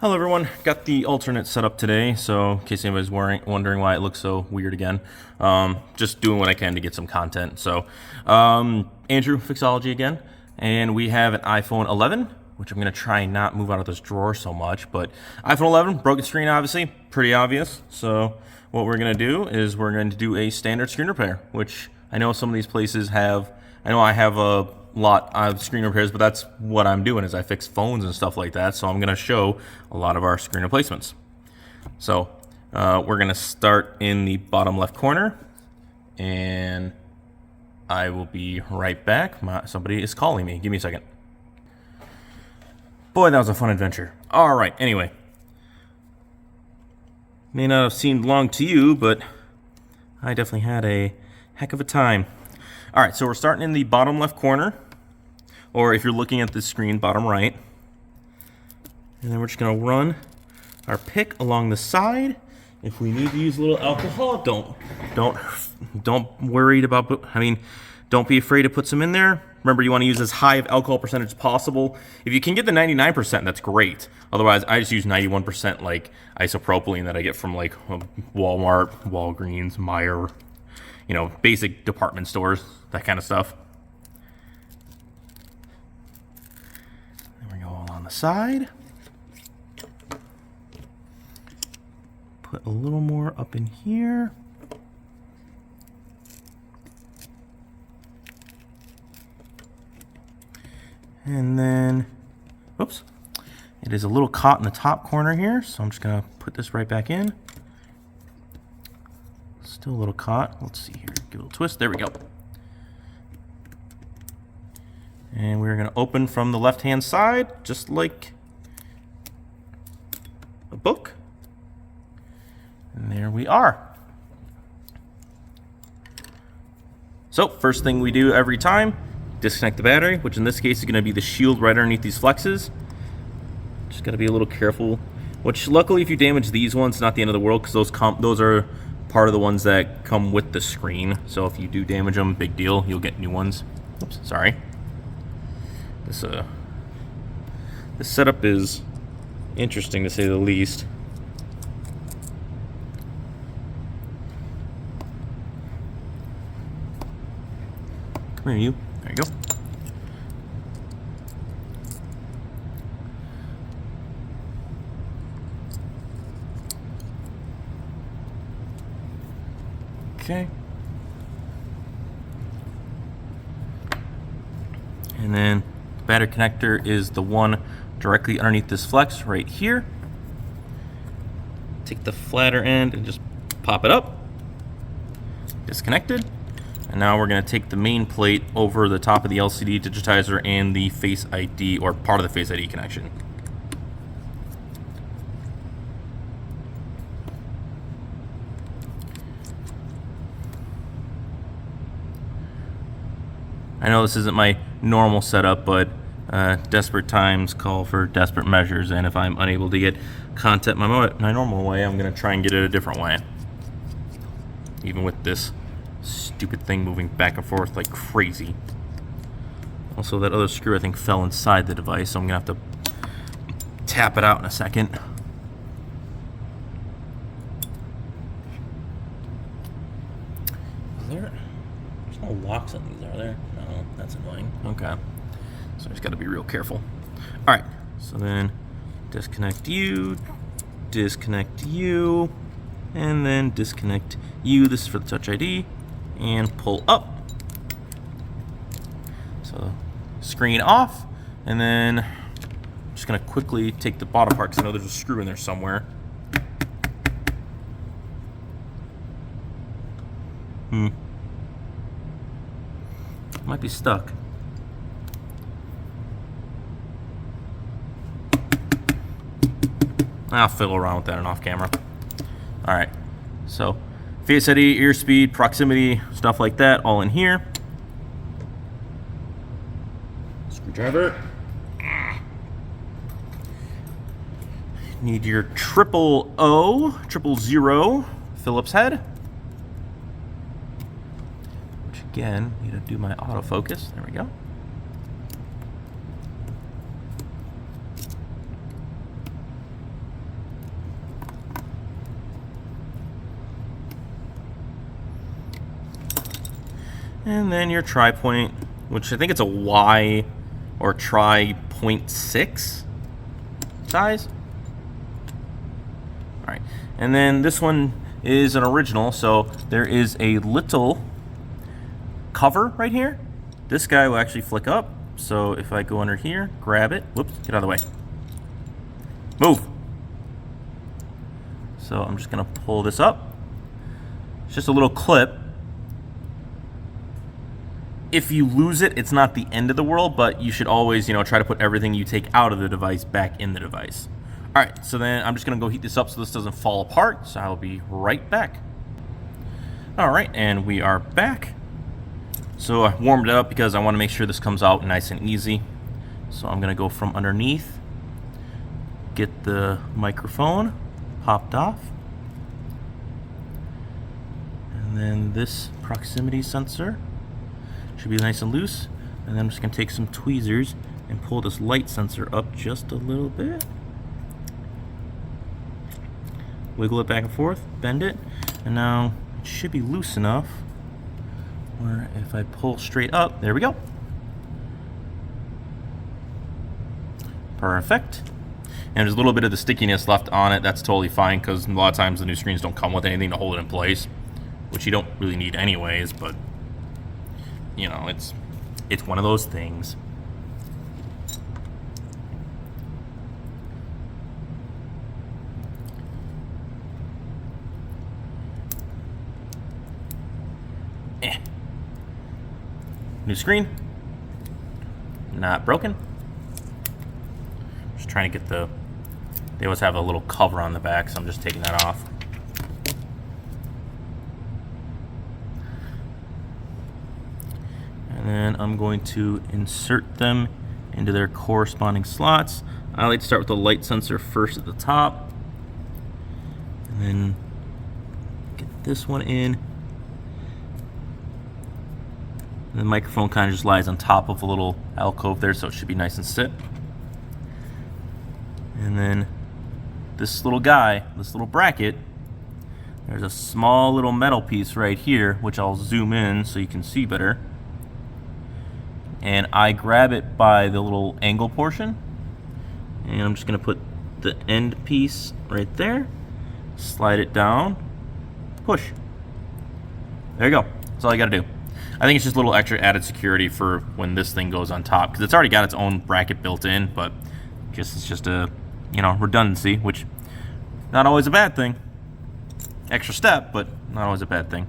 Hello everyone, got the alternate set up today, so in case anybody's wondering why it looks so weird again, just doing what I can to get some content. So, Andrew, Fixology again, and we have an iPhone 11, which I'm going to try and not move out of this drawer so much, but iPhone 11, broken screen obviously, pretty obvious, so what we're going to do is we're going to do a standard screen repair, which I know some of these places have. I know I have a lot of screen repairs, but that's what I'm doing is I fix phones and stuff like that. So I'm going to show a lot of our screen replacements. So we're going to start in the bottom left corner, and I will be right back. Somebody is calling me. Give me a second. Boy, that was a fun adventure. All right. Anyway, may not have seemed long to you, but I definitely had a heck of a time. All right, so we're starting in the bottom left corner, or if you're looking at the screen, bottom right. And then we're just gonna run our pick along the side. If we need to use a little alcohol, don't worry about, don't be afraid to put some in there. Remember, you wanna use as high of alcohol percentage as possible. If you can get the 99%, that's great. Otherwise, I just use 91% like isopropylene that I get from like Walmart, Walgreens, Meijer, you know, basic department stores, that kind of stuff. There we go, all on the side. Put a little more up in here. And then, oops, it is a little caught in the top corner here, so I'm just gonna put this right back in. Still a little caught. Let's see here. Give it a little twist. There we go. And we're going to open from the left-hand side, just like a book. And there we are. So, first thing we do every time, disconnect the battery, which in this case is going to be the shield right underneath these flexes. Just got to be a little careful. Which, luckily, if you damage these ones, not the end of the world, because those are part of the ones that come with the screen. So if you do damage them, big deal, you'll get new ones. Oops, sorry. This setup is interesting to say the least. Come here, you. There you go. Okay. And then the battery connector is the one directly underneath this flex right here. Take the flatter end and just pop it up. Disconnected. And now we're going to take the main plate over the top of the LCD digitizer and the Face ID, or part of the Face ID connection. I know this isn't my normal setup, but desperate times call for desperate measures, and if I'm unable to get content my normal way, I'm going to try and get it a different way. Even with this stupid thing moving back and forth like crazy. Also, that other screw I think fell inside the device, so I'm going to have to tap it out in a second. There's no locks on these, are there? No, that's annoying. Okay. So I just got to be real careful. All right. So then disconnect you, and then disconnect you. This is for the Touch ID. And pull up. So screen off. And then I'm just going to quickly take the bottom part because I know there's a screw in there somewhere. Might be stuck. I'll fiddle around with that and off camera. All right, so Face ID, ear speed, proximity, stuff like that, all in here. Screwdriver. Need your 000 Phillips head. Which again, need to do my autofocus. There we go. And then your tri point, which I think it's a Y or tri 0.6 size. All right, and then this one is an original, so there is a little cover right here. This guy will actually flick up, so if I go under here, grab it, whoops, get out of the way. Move. So I'm just gonna pull this up. It's just a little clip. If you lose it, it's not the end of the world, but you should always, try to put everything you take out of the device back in the device. All right, so then I'm just gonna go heat this up so this doesn't fall apart, so I'll be right back. All right, and we are back. So I warmed it up because I wanna make sure this comes out nice and easy. So I'm gonna go from underneath, get the microphone popped off, and then this proximity sensor should be nice and loose. And then I'm just gonna take some tweezers and pull this light sensor up just a little bit. Wiggle it back and forth, bend it, and now it should be loose enough where if I pull straight up, there we go. Perfect. And there's a little bit of the stickiness left on it. That's totally fine because a lot of times the new screens don't come with anything to hold it in place, which you don't really need anyways, but it's one of those things. New screen. Not broken. Just trying to get they always have a little cover on the back, so I'm just taking that off. And then I'm going to insert them into their corresponding slots. I like to start with the light sensor first at the top, and then get this one in. And the microphone kind of just lies on top of a little alcove there, so it should be nice and sit. And then this little guy, this little bracket, there's a small little metal piece right here, which I'll zoom in so you can see better. And I grab it by the little angle portion, and I'm just gonna put the end piece right there, slide it down, push. There you go. That's all you gotta do. I think it's just a little extra added security for when this thing goes on top, because it's already got its own bracket built in, but it's just a redundancy, which not always a bad thing. Extra step, but not always a bad thing.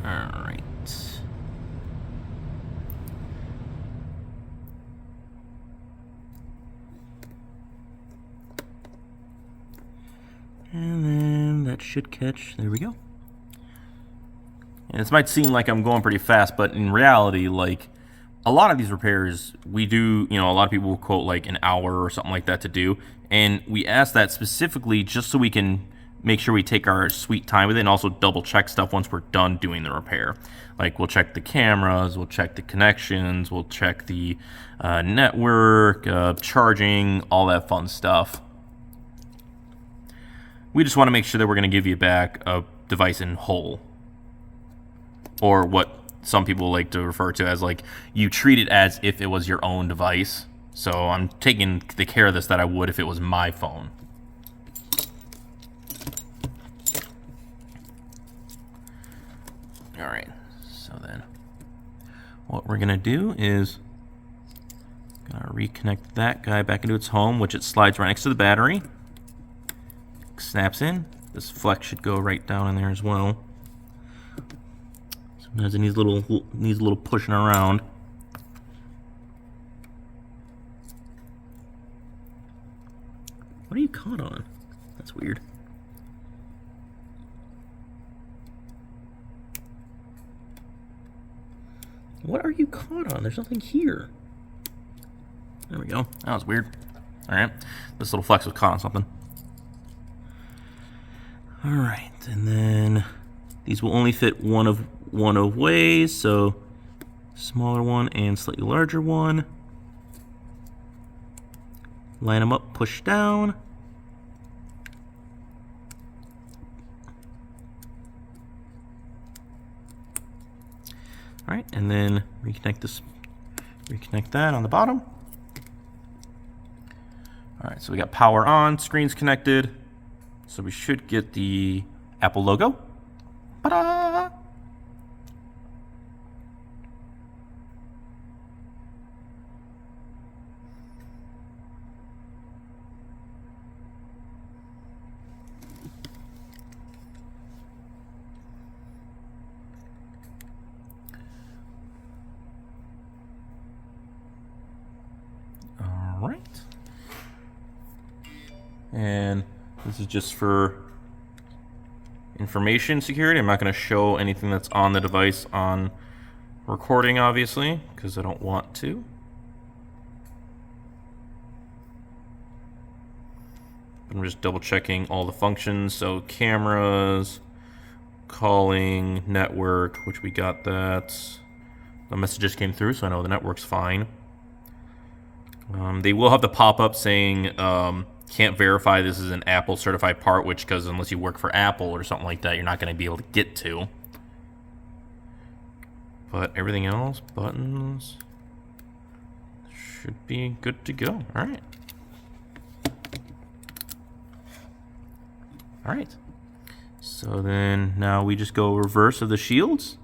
All right. And then that should catch. There we go. And this might seem like I'm going pretty fast, but in reality, like a lot of these repairs, we do, a lot of people will quote like an hour or something like that to do. And we ask that specifically just so we can make sure we take our sweet time with it and also double check stuff once we're done doing the repair. Like we'll check the cameras, we'll check the connections, we'll check the network, charging, all that fun stuff. We just want to make sure that we're going to give you back a device in whole. Or what some people like to refer to as like, you treat it as if it was your own device. So I'm taking the care of this that I would if it was my phone. All right, so then what we're gonna do is gonna reconnect that guy back into its home, which it slides right next to the battery. Snaps in. This flex should go right down in there as well. Sometimes it needs a little pushing around. What are you caught on? That's weird. What are you caught on? There's nothing here. There we go. That was weird. All right. This little flex was caught on something. All right. And then these will only fit one of ways. So smaller one and slightly larger one. Line them up, push down. All right, and then reconnect that on the bottom. All right, so we got power on, screen's connected. So we should get the Apple logo. Ta-da! All right. And this is just for information security. I'm not going to show anything that's on the device on recording, obviously, because I don't want to. I'm just double checking all the functions. So cameras, calling, network, which we got that. The message just came through, so I know the network's fine. They will have the pop-up saying can't verify this is an Apple certified part, which, because unless you work for Apple or something like that, you're not going to be able to get to. But everything else, buttons, should be good to go. All right. All right. So then now we just go reverse of the shields,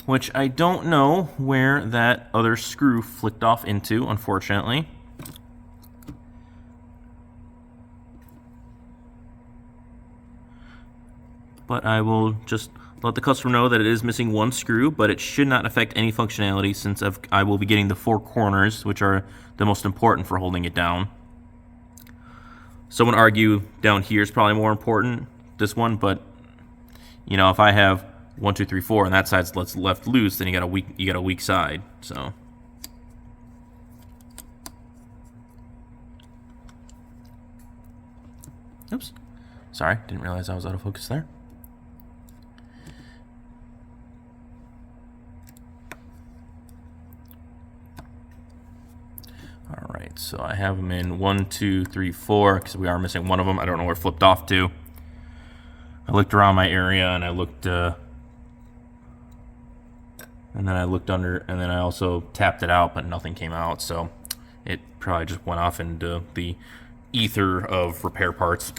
which I don't know where that other screw flicked off into, unfortunately. But I will just let the customer know that it is missing one screw, but it should not affect any functionality since I will be getting the 4 corners, which are the most important for holding it down. Someone argue down here is probably more important, this one, but you know, if I have 1, 2, 3, 4, and that side's left loose, then you got a weak side. So. Oops. Sorry, didn't realize I was out of focus there. All right, so I have them in 1, 2, 3, 4, because we are missing one of them. I don't know where it flipped off to. I looked around my area, and I looked, and then I looked under, and then I also tapped it out, but nothing came out, so it probably just went off into the ether of repair parts.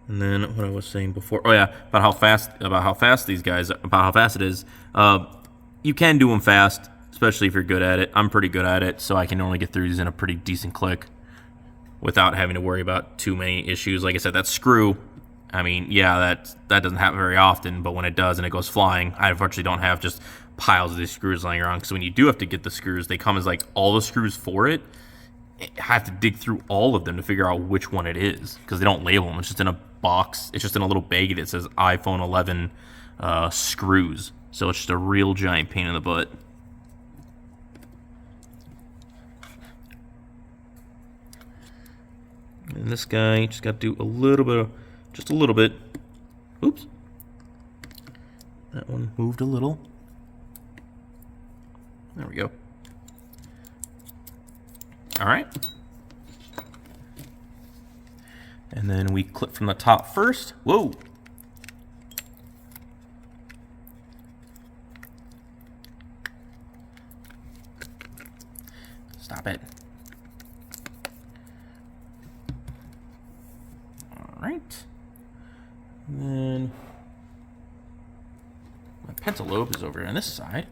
And then what I was saying before, oh yeah, about how fast it is. You can do them fast, especially if you're good at it. I'm pretty good at it, so I can only get through these in a pretty decent click without having to worry about too many issues. Like I said, that screw, I mean, yeah, that doesn't happen very often, but when it does and it goes flying, I unfortunately don't have just piles of these screws lying around, because when you do have to get the screws, they come as like all the screws for it. I have to dig through all of them to figure out which one it is, because they don't label them. It's just in a box. It's just in a little baggie that says iPhone 11 screws. So it's just a real giant pain in the butt. And this guy just got to do a little bit, just a little bit. Oops. That one moved a little. There we go. All right. And then we clip from the top first. Whoa. Stop it. All right. And then my pencil lobe is over on this side.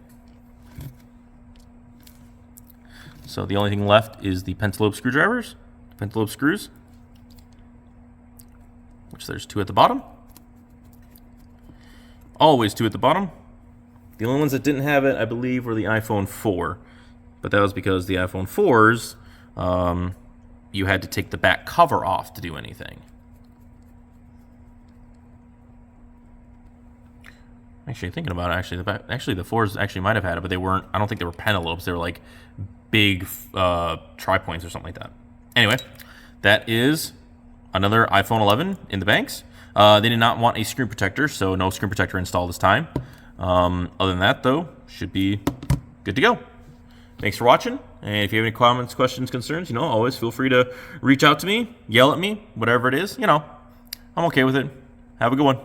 So the only thing left is the pencil lobe screwdrivers, pencil lobe screws, which there's 2 at the bottom. Always 2 at the bottom. The only ones that didn't have it, I believe, were the iPhone 4. But that was because the iPhone 4s, you had to take the back cover off to do anything. Actually, thinking about it, the 4s actually might have had it, but they weren't. I don't think they were pentalobes. They were like big tri-points or something like that. Anyway, that is another iPhone 11 in the banks. They did not want a screen protector, so no screen protector installed this time. Other than that, though, should be good to go. Thanks for watching. And if you have any comments, questions, concerns, always feel free to reach out to me, yell at me, whatever it is. I'm okay with it. Have a good one.